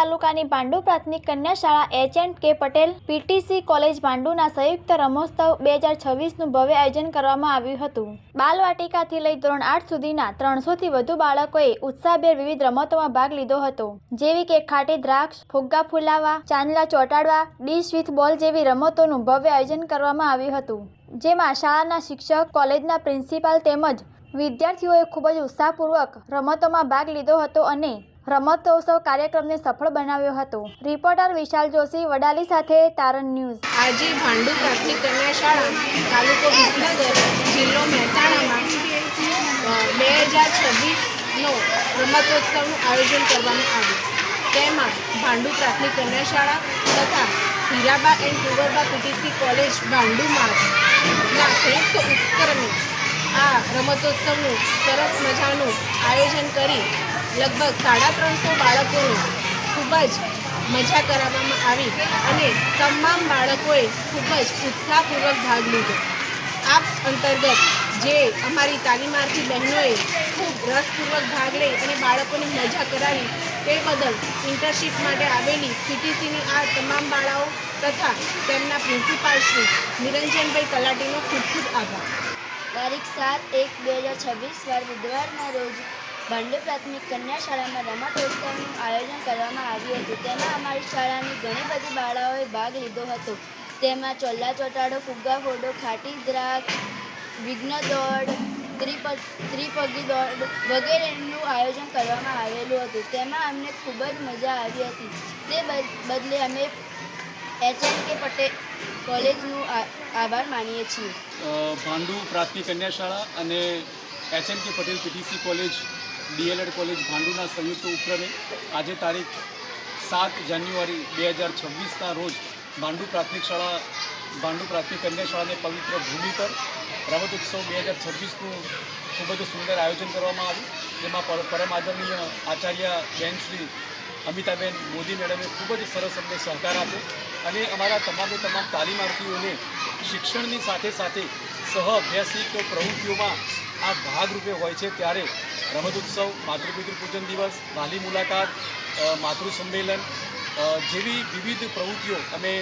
તાલુકાની ભાંડુ પ્રાથમિક કન્યા શાળા એચ.એન્ડ.કે પટેલ પીટીસી કોલેજ ભાંડુના સંયુક્ત રમોત્સવ 2026નું ભવ્ય આયોજન કરવામાં આવ્યું હતું। બાલવાટિકાથી લઈ ધોરણ 8 સુધીના 300થી વધુ બાળકોએ ઉત્સાહભેર વિવિધ રમતોમાં ભાગ લીધો હતો, જેવી કે ખાટી દ્રાક્ષ, ફુગ્ગા ફુલાવવા, ચાંદલા ચોંટાડવા, ડીશ વિથ બોલ જેવી રમતોનું ભવ્ય આયોજન કરવામાં આવ્યું હતું, જેમાં શાળાના શિક્ષક, કોલેજના પ્રિન્સિપાલ તેમજ વિદ્યાર્થીઓએ ખૂબ જ ઉત્સાહપૂર્વક રમતોમાં ભાગ લીધો હતો અને રમતોત્સવ કાર્યક્રમને સફળ બનાવ્યો હતો। રિપોર્ટર વિશાલ જોશી, વડાલી સાથે તારણ ન્યૂઝ। આજે ભાંડુ પ્રાથમિક કન્યા શાળા તાલુકો વિસનગર જિલ્લો મહેસાણામાં 2026નો રમતોત્સવનું આયોજન કરવામાં આવ્યું। તેમાં ભાંડુ પ્રાથમિક કન્યા શાળા તથા Hiraba and Kunvarba PTC college ભાંડુમાં સંયુક્ત ઉપક્રમે આ રમતોત્સવનું સરસ મજાનું આયોજન કરી લગભગ 350 બાળકોને ખૂબ જ મજા કરાવવામાં આવી અને તમામ બાળકોએ ખૂબ જ ઉત્સાહપૂર્વક ભાગ લીધો। આ અંતર્ગત જે અમારી તાલીમાર્થી બહેનોએ ખૂબ રસપૂર્વક ભાગ લઈ અને બાળકોને મજા કરાવી તે બદલ ઇન્ટર્નશીપ માટે આવેલી પીટીસીની આ તમામ બાળાઓ તથા તેમના પ્રિન્સિપાલ શ્રી નિરંજનભાઈ તલાટીનો ખૂબ ખૂબ આભાર। તારીખ 7/1/2026 વાર બુધવારના રોજ ભાંડુ પ્રાથમિક કન્યા શાળામાં રમતોત્સવનું આયોજન કરવામાં આવ્યું હતું। તેમાં અમારી શાળાની ઘણી બધી બાળાઓએ ભાગ લીધો હતો। તેમાં ચોલ્લા ચોટાડો, ફુગ્ગા ફોડો, ખાટી દ્રાક્ષ, વિઘ્ન દોડ, ત્રિપગી દોડ વગેરેનું આયોજન કરવામાં આવેલું હતું। તેમાં અમને ખૂબ જ મજા આવી હતી। તે બદલે અમે એચ.એન્ડ.કે પટેલ કોલેજનું આભાર માનીએ છીએ। ભાંડુ પ્રાથમિક કન્યા શાળા અને H and K Patel PTC college DElEd college ભાંડુના સંયુક્ત ઉપક્રમે આજે તારીખ 7 જાન્યુઆરી 2026ના રોજ ભાંડુ પ્રાથમિક કન્યા શાળાને પવિત્ર ભૂમિ પર રમતોત્સવ 2026નું ખૂબ જ સુંદર આયોજન કરવામાં આવ્યું, જેમાં પરમ આદરણીય આચાર્ય બેન શ્રી અમિતાબેન મોદી મેડમે ખૂબ જ સરસ અમને સહકાર આપ્યો અને અમારા તમામ તાલીમાર્થીઓને શિક્ષણની સાથે સાથે સહ અભ્યાસિક પ્રવૃત્તિઓમાં આ ભાગરૂપે હોય છે। ત્યારે રમતોત્સવ, માતૃપિતૃ પૂજન દિવસ, વાલી મુલાકાત, માતૃ સંમેલન જેવી વિવિધ પ્રવૃત્તિઓ અમે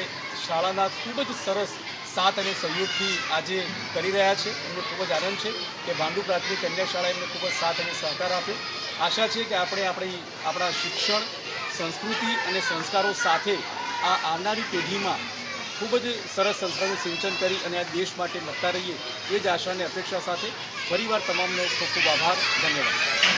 શાળાના ખૂબ જ સરસ સાથ અને સહયોગથી આજે કરી રહ્યા છે। અમને ખૂબ જ આનંદ છે કે ભાંડુ પ્રાથમિક કન્યા શાળાએ અમને ખૂબ જ સાથ અને સહકાર આપ્યો। આશા છે કે આપણે આપણા શિક્ષણ, સંસ્કૃતિ અને સંસ્કારો સાથે આ આવનારી પેઢીમાં ખૂબ જ સરસ સંસ્કારનું સિંચન કરી અને આ દેશ માટે લખતા રહીએ, એ જ આશા અને અપેક્ષા સાથે ફરીવાર તમામનો ખૂબ ખૂબ આભાર, ધન્યવાદ।